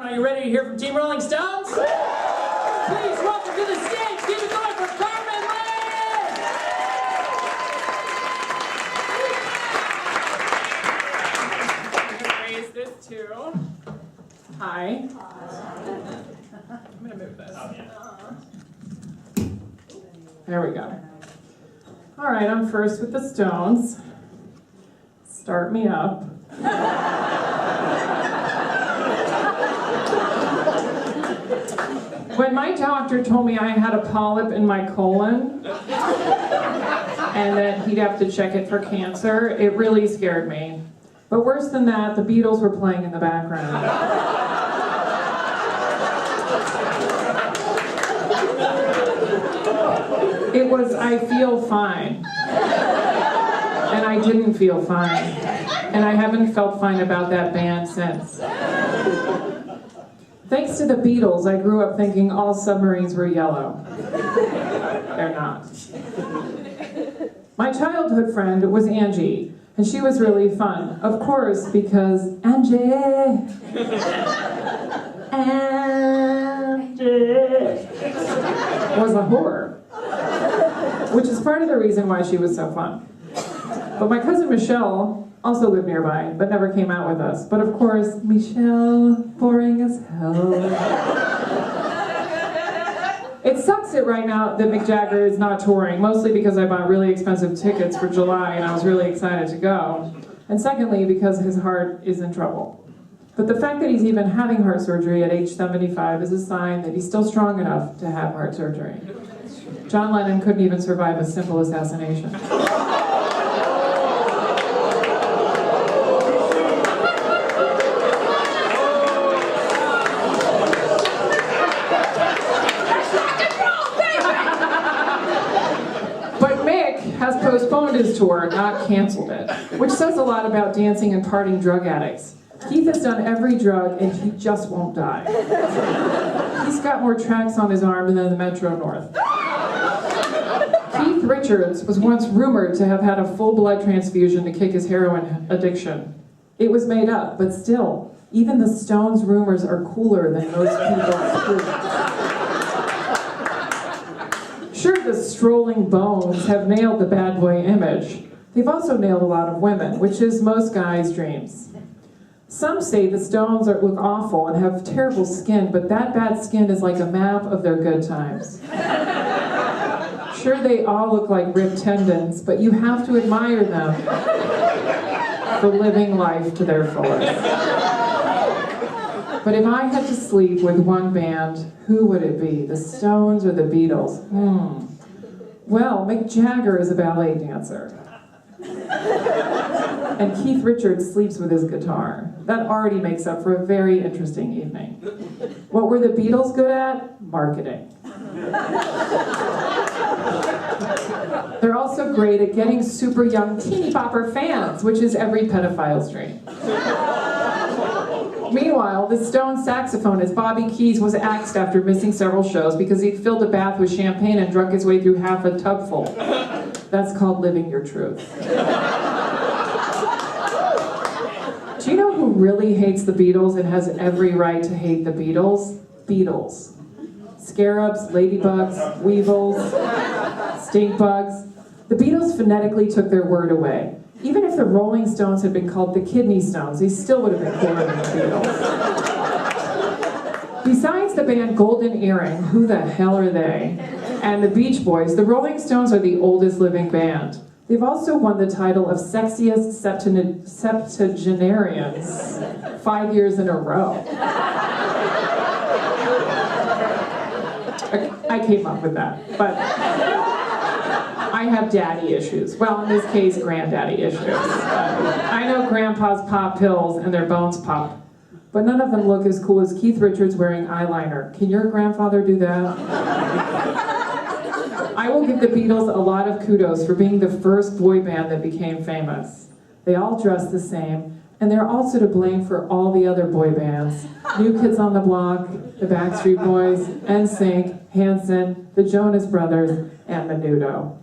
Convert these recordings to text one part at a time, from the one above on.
Are you ready to hear from Team Rolling Stones? Please welcome to the stage, keep it going for Carmen Lynch! I'm going to raise this too. Hi. I'm going to move this. There we go. All right, I'm first with the Stones. Start me up. When my doctor told me I had a polyp in my colon and that he'd have to check it for cancer, it really scared me. But worse than that, the Beatles were playing in the background. It was I feel fine. And I didn't feel fine. And I haven't felt fine about that band since. Thanks to the Beatles, I grew up thinking all submarines were yellow. They're not. My childhood friend was Angie, and she was really fun. Of course, because Angie was a whore, which is part of the reason why she was so fun. But my cousin Michelle also lived nearby, but never came out with us. But of course, Michelle, boring as hell. It sucks it right now that Mick Jagger is not touring, mostly because I bought really expensive tickets for July and I was really excited to go. And secondly, because his heart is in trouble. But the fact that he's even having heart surgery at age 75 is a sign that he's still strong enough to have heart surgery. John Lennon couldn't even survive a simple assassination. Postponed his tour, not canceled it, which says a lot about dancing and partying drug addicts. Keith has done every drug and he just won't die. He's got more tracks on his arm than the Metro North. Keith Richards was once rumored to have had a full blood transfusion to kick his heroin addiction. It was made up, but still, even the Stones' rumors are cooler than most people's truth. Sure, the strolling Bones have nailed the bad boy image. They've also nailed a lot of women, which is most guys' dreams. Some say the Stones look awful and have terrible skin, but that bad skin is like a map of their good times. Sure, they all look like ripped tendons, but you have to admire them for living life to their fullest. But if I had to sleep with one band, who would it be? The Stones or the Beatles? Well, Mick Jagger is a ballet dancer. And Keith Richards sleeps with his guitar. That already makes up for a very interesting evening. What were the Beatles good at? Marketing. They're also great at getting super young teeny bopper fans, which is every pedophile's dream. Meanwhile, the Stones saxophonist Bobby Keys was axed after missing several shows because he'd filled a bath with champagne and drunk his way through half a tubful. That's called living your truth. Do you know who really hates the Beatles and has every right to hate the Beatles? Beetles. Scarabs, ladybugs, weevils, stink bugs. The Beatles phonetically took their word away. Even if the Rolling Stones had been called the Kidney Stones, they still would have been cooler than the Beatles. Besides the band Golden Earring, who the hell are they? And the Beach Boys, the Rolling Stones are the oldest living band. They've also won the title of sexiest septuagenarians 5 years in a row. I came up with that, but I have daddy issues. Well, in this case, granddaddy issues. I know grandpas pop pills and their bones pop, but none of them look as cool as Keith Richards wearing eyeliner. Can your grandfather do that? I will give the Beatles a lot of kudos for being the first boy band that became famous. They all dress the same, and they're also to blame for all the other boy bands. New Kids on the Block, the Backstreet Boys, NSYNC, Hanson, the Jonas Brothers, and Menudo.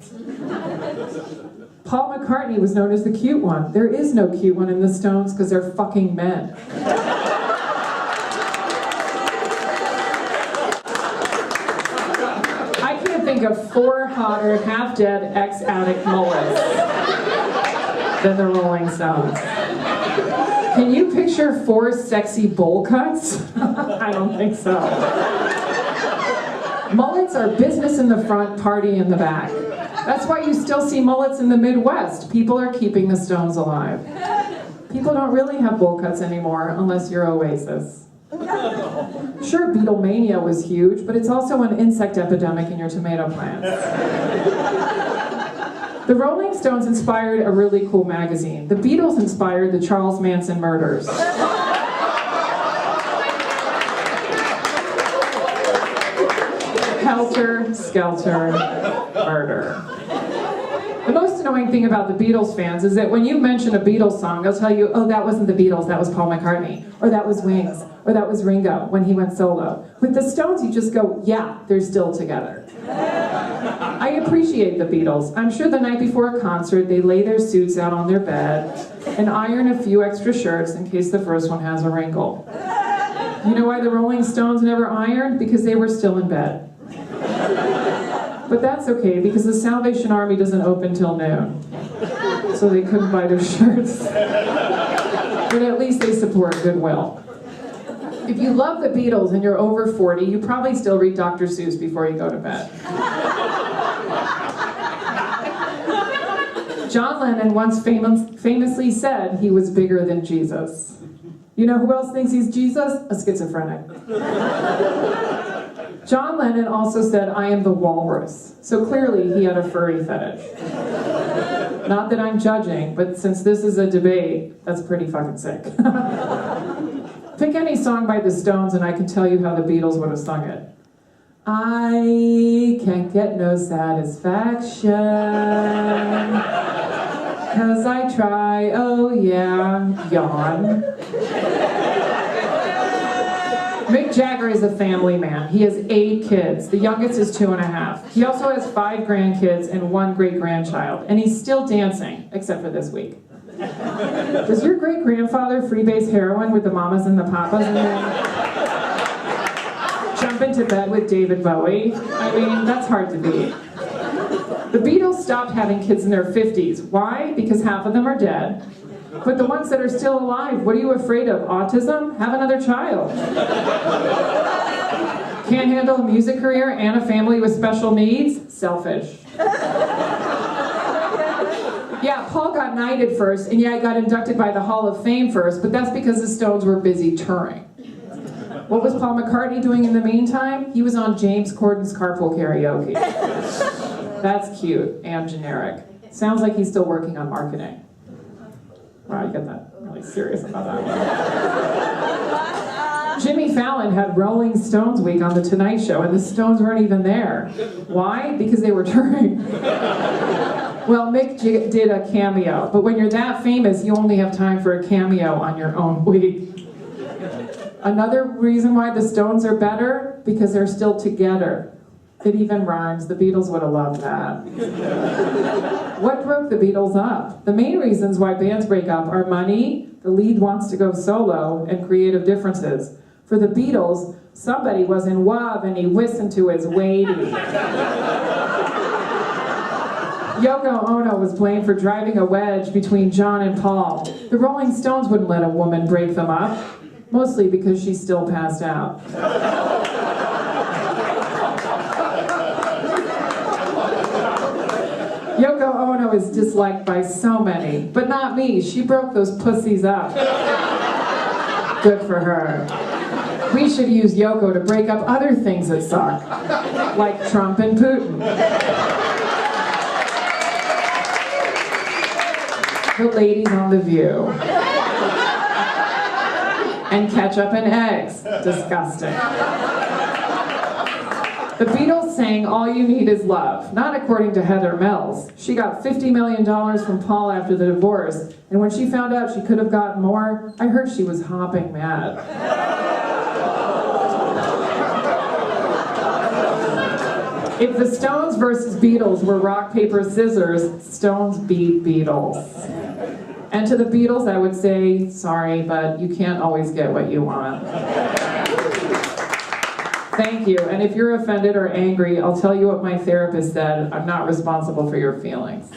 Paul McCartney was known as the cute one. There is no cute one in the Stones because they're fucking men. 4 hotter, half-dead ex-addict mullets than the Rolling Stones. Can you picture 4 sexy bowl cuts? I don't think so. Mullets are business in the front, party in the back. That's why you still see mullets in the Midwest. People are keeping the Stones alive. People don't really have bowl cuts anymore unless you're Oasis. Sure, Beatlemania was huge, but it's also an insect epidemic in your tomato plants. The Rolling Stones inspired a really cool magazine. The Beatles inspired the Charles Manson murders. Helter Skelter murder. The most annoying thing about the Beatles fans is that when you mention a Beatles song, they'll tell you, oh, that wasn't the Beatles, that was Paul McCartney, or that was Wings, or that was Ringo when he went solo. With the Stones, you just go, yeah, they're still together. I appreciate the Beatles. I'm sure the night before a concert, they lay their suits out on their bed and iron a few extra shirts in case the first one has a wrinkle. You know why the Rolling Stones never ironed? Because they were still in bed. But that's okay, because the Salvation Army doesn't open till noon. So they couldn't buy their shirts. But at least they support goodwill. If you love the Beatles and you're over 40, you probably still read Dr. Seuss before you go to bed. John Lennon once famously said he was bigger than Jesus. You know who else thinks he's Jesus? A schizophrenic. John Lennon also said, I am the walrus. So clearly he had a furry fetish. Not that I'm judging, but since this is a debate, that's pretty fucking sick. Pick any song by the Stones and I can tell you how the Beatles would have sung it. I can't get no satisfaction, 'cause I try, oh yeah, yawn. Mick Jagger is a family man. He has 8 kids. The youngest is 2.5. He also has 5 grandkids and 1 great-grandchild. And he's still dancing, except for this week. Does your great-grandfather freebase heroin with the mamas and the papas and then jump into bed with David Bowie? I mean, that's hard to beat. The Beatles stopped having kids in their 50s. Why? Because half of them are dead. But the ones that are still alive, what are you afraid of? Autism? Have another child. Can't handle a music career and a family with special needs? Selfish. Yeah, Paul got knighted first, and yeah, he got inducted by the Hall of Fame first, but that's because the Stones were busy touring. What was Paul McCartney doing in the meantime? He was on James Corden's Carpool Karaoke. That's cute and generic. Sounds like he's still working on marketing. Wow, you got that really serious about that one. Jimmy Fallon had Rolling Stones Week on The Tonight Show, and the Stones weren't even there. Why? Because they were touring. Well, Mick did a cameo, but when you're that famous, you only have time for a cameo on your own week. Another reason why the Stones are better? Because they're still together. It even rhymes. The Beatles would have loved that. What broke the Beatles up? The main reasons why bands break up are money, the lead wants to go solo, and creative differences. For the Beatles, somebody was in love and he listened to his weighty. Yoko Ono was blamed for driving a wedge between John and Paul. The Rolling Stones wouldn't let a woman break them up, mostly because she still passed out. Yoko Ono is disliked by so many, but not me. She broke those pussies up. Good for her. We should use Yoko to break up other things that suck, like Trump and Putin. The ladies on The View. And ketchup and eggs. Disgusting. The Beatles sang All You Need Is Love, not according to Heather Mills. She got $50 million from Paul after the divorce, and when she found out she could have gotten more, I heard she was hopping mad. If the Stones versus Beatles were rock, paper, scissors, Stones beat Beatles. And to the Beatles, I would say, sorry, but you can't always get what you want. Thank you. And if you're offended or angry, I'll tell you what my therapist said. I'm not responsible for your feelings.